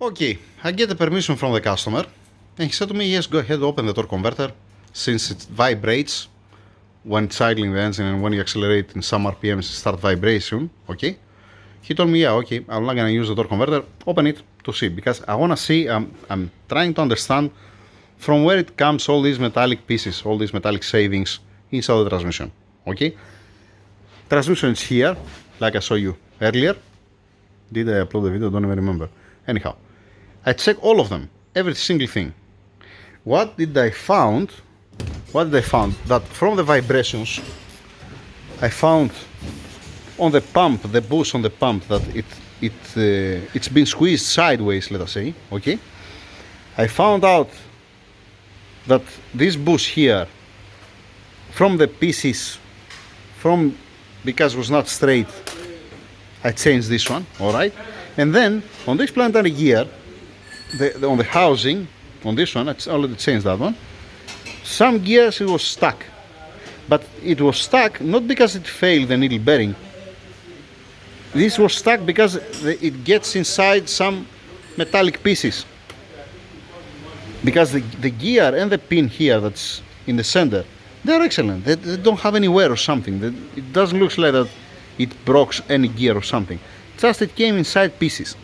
Okay, I get the permission from the customer, and he said to me, yes, go ahead, open the torque converter, since it vibrates when cycling the engine and when you accelerate in some RPMs, it starts vibration, okay? He told me, yeah, okay, I'm not gonna use the torque converter, open it to see, because I wanna see, I'm trying to understand from where it comes all these metallic pieces, all these metallic shavings inside the transmission, okay? Transmission is here, like I showed you earlier. Did I upload the video? Don't even remember. Anyhow, I checked all of them, every single thing. What did I found? That from the vibrations, I found on the pump, the bush on the pump, that it's been squeezed sideways, let us say, okay? I found out that this bush here, from the pieces, because it was not straight, I changed this one, alright? And then, on this planetary gear, on the housing, on this one, I already changed that one. Some gears it was stuck, but it was stuck not because it failed the needle bearing. This was stuck because it gets inside some metallic pieces. Because the gear and the pin here that's in the center, they're excellent. They don't have any wear or something. It doesn't look like that it broke any gear or something. Just it came inside pieces.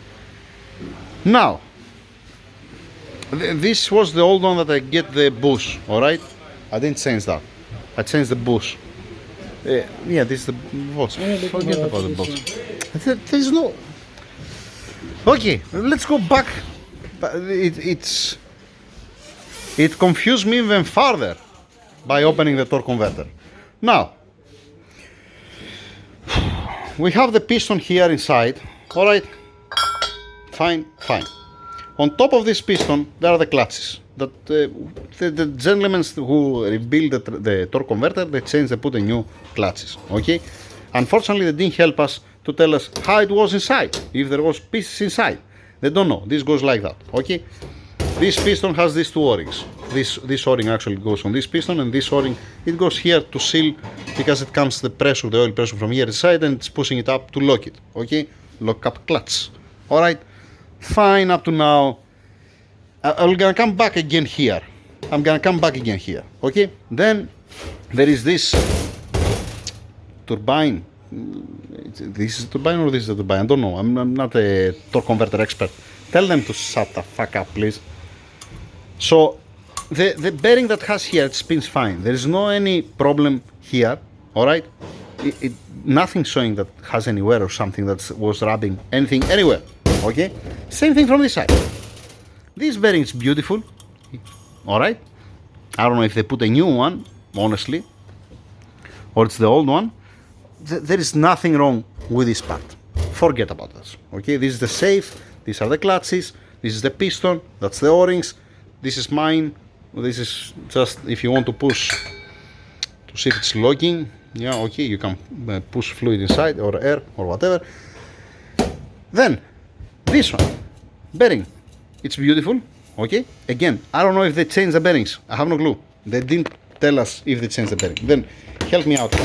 Now, this was the old one that I get the bush, alright? I didn't change that. I changed the bush. Yeah, this is the box. Forget about the box. There's no... Okay, let's go back. It confused me even further by opening the torque converter. Now, we have the piston here inside, alright? Fine. On top of this piston, there are the clutches. That the gentlemen who rebuilt the torque converter, they put a new clutches, okay? Unfortunately, they didn't help us to tell us how it was inside, if there was pieces inside. They don't know. This goes like that, okay? This piston has these two O-rings. This O-ring actually goes on this piston, and this O-ring, it goes here to seal, because it comes the oil pressure from here inside, and it's pushing it up to lock it, okay? Lock up clutch, alright? Fine up to now. I'm gonna come back again here. Okay? Then there is this turbine. This is a turbine or this is a turbine? I don't know. I'm not a torque converter expert. Tell them to shut the fuck up, please. So the bearing that has here, it spins fine. There is no any problem here. All right? Nothing showing that has any wear or something that was rubbing anything anywhere. Okay? Same thing from this side. This bearing is beautiful. Alright? I don't know if they put a new one, honestly, or it's the old one. There is nothing wrong with this part. Forget about this. Okay? This is the safe. These are the clutches. This is the piston. That's the O-rings. This is mine. This is just if you want to push to see if it's locking. Yeah, okay, you can push fluid inside or air or whatever. Then this one, bearing, it's beautiful. Okay, again, I don't know if they changed the bearings. I have no clue. They didn't tell us if they changed the bearing. Then help me out a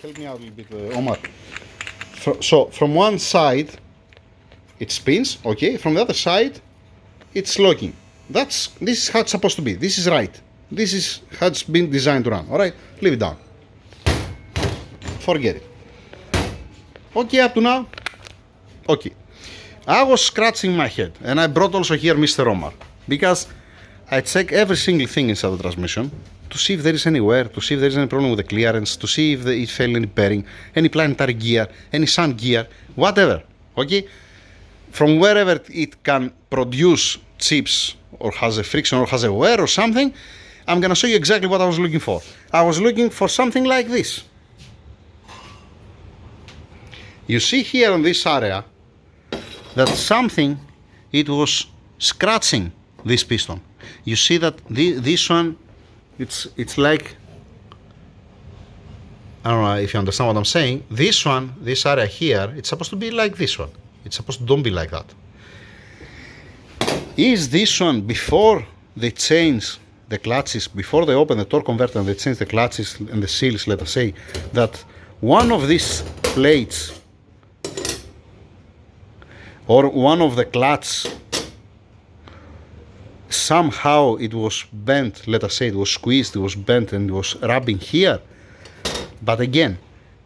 little bit, Omar. So from one side it spins, okay, from the other side it's locking. This is how it's supposed to be. This is right. This is how it's been designed to run. Alright, leave it down. Forget it. Okay, up to now. Okay. I was scratching my head, and I brought also here Mr. Omar, because I check every single thing inside the transmission to see if there is any wear, to see if there is any problem with the clearance, to see if it failed any bearing, any planetary gear, any sun gear, whatever. Okay? From wherever it can produce chips or has a friction or has a wear or something, I'm gonna show you exactly what I was looking for. I was looking for something like this. You see here on this area that something, it was scratching this piston. You see that this one, it's like, I don't know if you understand what I'm saying. This one, this area here, it's supposed to be like this one. It's supposed to don't be like that. Is this one before they change the clutches, before they open the torque converter and they change the clutches and the seals, let us say, that one of these plates or one of the clutch somehow it was bent, let us say it was squeezed, it was bent and it was rubbing here. But again,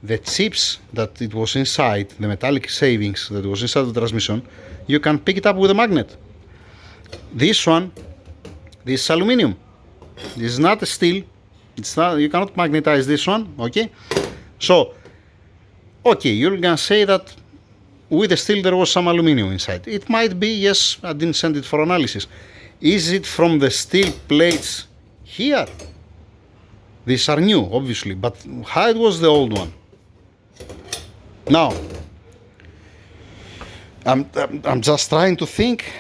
the chips that it was inside, the metallic shavings that was inside the transmission, you can pick it up with a magnet. This one, this is aluminum. This is not a steel. It's not, you cannot magnetize this one, okay? So, okay, you're gonna say that with the steel there was some aluminum inside. It might be, yes, I didn't send it for analysis. Is it from the steel plates here? These are new, obviously, but how it was the old one? Now, I'm just trying to think.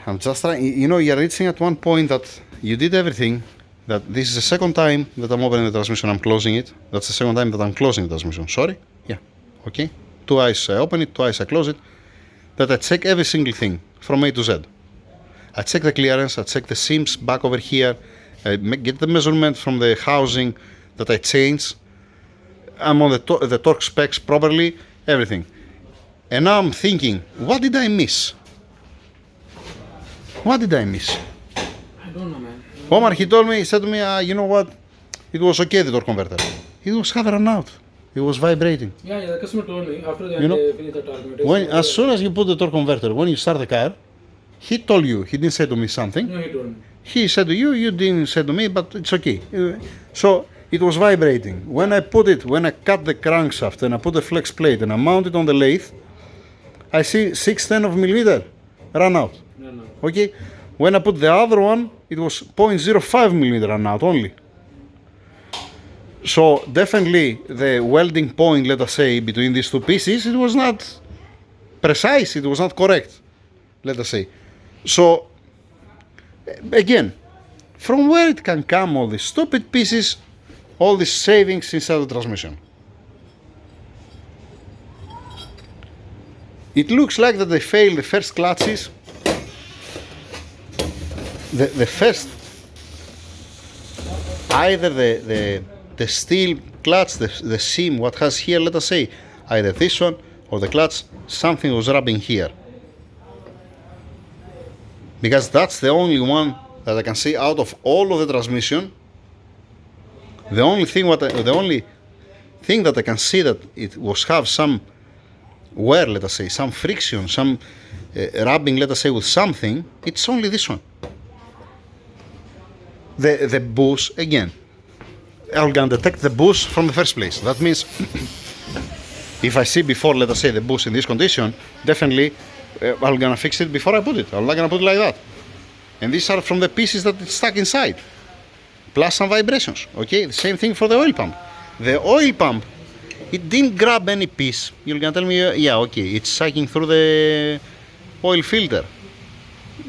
I'm just trying, you know, you're reaching at one point that you did everything, that this is the second time that I'm opening the transmission, I'm closing it. That's the second time that I'm closing the transmission. Sorry? Yeah. Okay. Twice I open it, twice I close it. That I check every single thing from A to Z. I check the clearance, I check the seams back over here, I get the measurement from the housing that I change. I'm on the torque specs properly, everything. And now I'm thinking, what did I miss? What did I miss? I don't know, man. Omar, he told me, he said to me, you know what? It was okay, the torque converter. It was had run out. It was vibrating. Yeah, the customer told me after You know, they finished the torque. When, as soon as you put the torque converter, when you start the car, he told you, he didn't say to me something. No, he told me. He said to you, you didn't say to me, but it's okay. So it was vibrating. When I cut the crankshaft and I put the flex plate and I mount it on the lathe, I see 6/10 of millimeter run out. No. Okay? When I put the other one, it was 0.05 millimeter run out only. So definitely the welding point, let us say, between these two pieces, it was not precise, it was not correct, let us say. So again, from where it can come all these stupid pieces, all these savings inside the transmission? It looks like that they failed the first clutches. The first, either the steel clutch, the seam, what has here, let us say, either this one or the clutch, something was rubbing here. Because that's the only one that I can see out of all of the transmission. The only thing that I can see that it was have some wear, let us say, some friction, some rubbing, let us say, with something, it's only this one. The boost, again, I'm gonna detect the boost from the first place. That means if I see before, let us say, the boost in this condition, definitely I'm gonna fix it before I put it. I'm not gonna put it like that. And these are from the pieces that it's stuck inside, plus some vibrations. Okay, the same thing for the oil pump. The oil pump, it didn't grab any piece. You're gonna tell me, yeah, okay, it's sucking through the oil filter.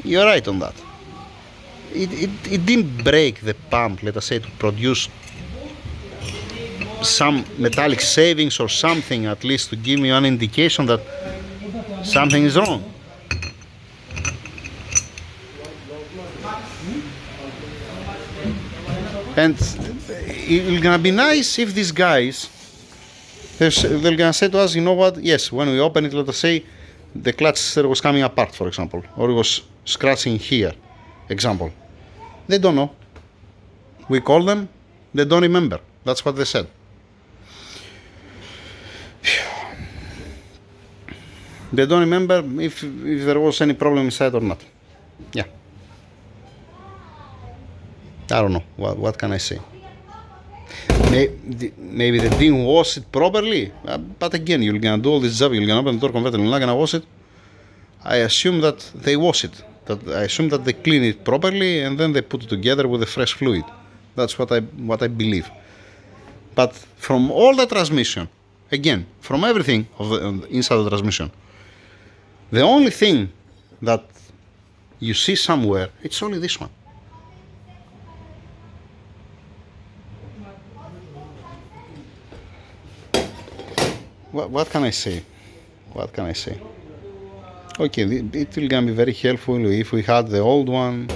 You're right on that. It didn't break the pump, let us say, to produce some metallic savings or something, at least to give me an indication that something is wrong. And it's gonna be nice if these guys, they're gonna say to us, you know what, yes, when we open it, let us say, the clutch was coming apart, for example, or it was scratching here, example. They don't know. We call them, they don't remember. That's what they said. They don't remember if there was any problem inside or not. Yeah. I don't know. What can I say? Maybe they didn't wash it properly. But again, you're gonna do all this job. You're gonna open the door converter. You're not gonna wash it. I assume that they wash it. I assume that they clean it properly and then they put it together with a fresh fluid. That's what I believe. But from all the transmission, again, from everything of the inside the transmission, the only thing that you see somewhere, it's only this one. What can I say? What can I say? Okay, it will gonna be very helpful if we had the old one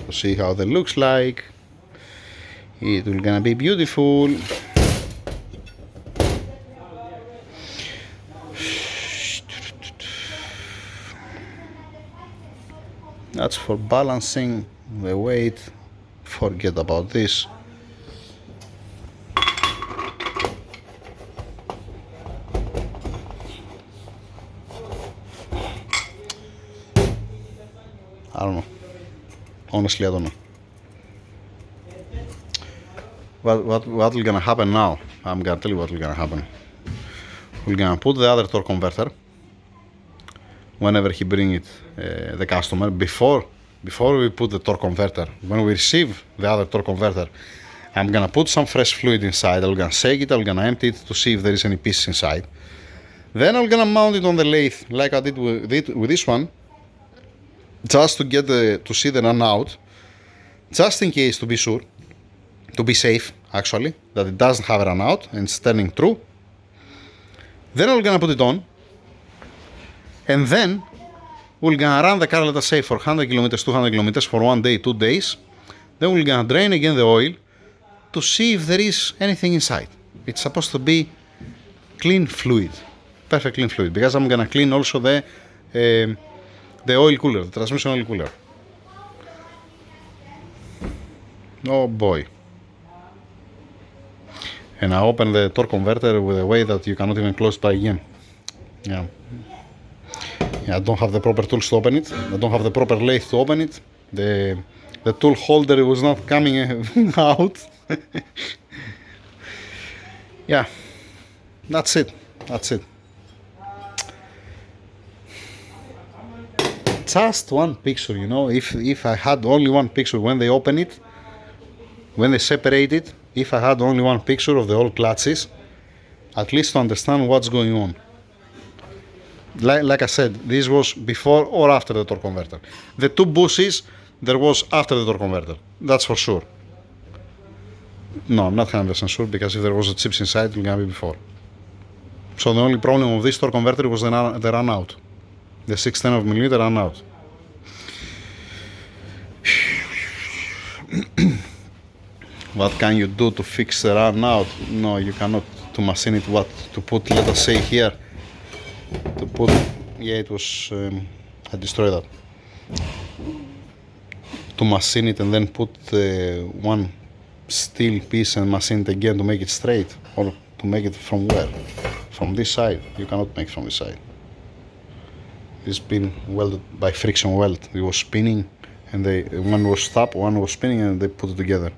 to see how that looks like. It will gonna be beautiful. That's for balancing the weight. Forget about this. I don't know. Honestly, I don't know. What will gonna happen now? I'm gonna tell you what will gonna happen. We're gonna put the other torque converter whenever he bring it the customer. Before we put the torque converter, when we receive the other torque converter, I'm gonna put some fresh fluid inside. I'm gonna shake it. I'm gonna empty it to see if there is any pieces inside. Then I'm gonna mount it on the lathe like I did with this one, just to get to see the run out, just in case, to be sure, to be safe actually, that it doesn't have a run out and it's turning true. Then I'm gonna put it on, and then we're gonna run the car, let us say, for 100 kilometers, 200 kilometers for 1 day, 2 days. Then we're gonna drain again the oil to see if there is anything inside. It's supposed to be clean fluid, perfect clean fluid, because I'm gonna clean also the oil cooler, the transmission oil cooler. Oh boy. And I open the torque converter with a way that you cannot even close it back again. Yeah, I don't have the proper tools to open it. I don't have the proper lathe to open it. The tool holder was not coming out. Yeah, that's it. Just one picture, you know. If I had only one picture when they open it, when they separate it, if I had only one picture of the old clutches, at least to understand what's going on. Like I said, this was before or after the torque converter. The two bushings, there was after the torque converter. That's for sure. No, I'm not 100% sure, because if there was a chips inside, it will gonna be before. So the only problem of this torque converter was the run out. The 6/10 run out. What can you do to fix the run out? No, you cannot. To machine it, what? To put, let us say here, to put, yeah, it was, I destroyed that. To machine it and then put one steel piece and machine it again to make it straight, or to make it from where? From this side. You cannot make from this side. It's been welded by friction weld. It was spinning, and one was stopped, one was spinning, and they put it together.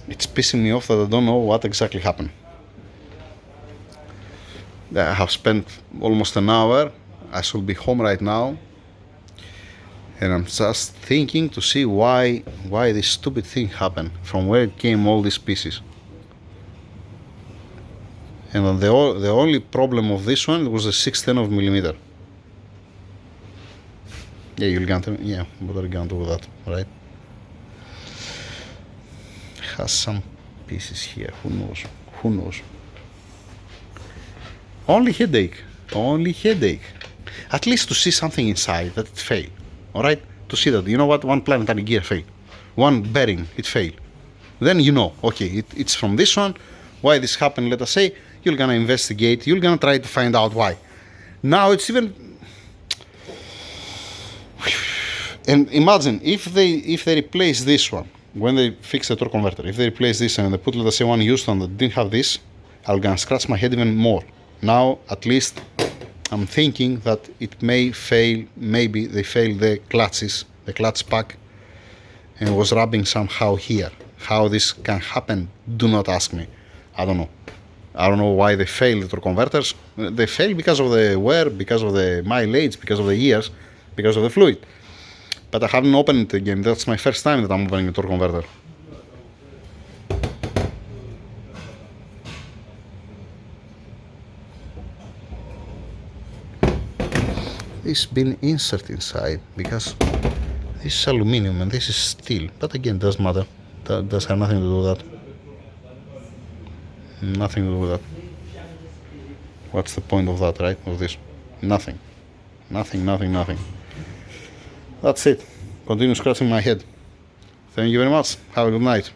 It's pissing me off that I don't know what exactly happened. I have spent almost an hour. I should be home right now, and I'm just thinking to see why this stupid thing happened, from where came all these pieces. And the only problem of this one was the 6/10. Yeah, you're going to, yeah, what are you going to do with that, right? Has some pieces here, who knows. Only headache. At least to see something inside, that it failed, alright? To see that, you know what, one planetary gear failed, one bearing, it failed. Then you know, okay, it's from this one, why this happened, let us say, you're gonna investigate, you're gonna try to find out why. Now it's even, and imagine, if they replace this one, when they fix the torque converter, if they replace this and they put, let us say, one used one that didn't have this, I'm gonna scratch my head even more. Now, at least, I'm thinking that it may fail, maybe they failed the clutches, the clutch pack, and was rubbing somehow here. How this can happen, do not ask me. I don't know why they failed the torque converters. They failed because of the wear, because of the mileage, because of the years, because of the fluid. But I haven't opened it again. That's my first time that I'm opening a torque converter. This been inserted inside, because this is aluminum and this is steel. But again, doesn't matter. That does have nothing to do with that. Nothing to do with that. What's the point of that, right? Of this? Nothing. That's it. Continue scratching my head. Thank you very much. Have a good night.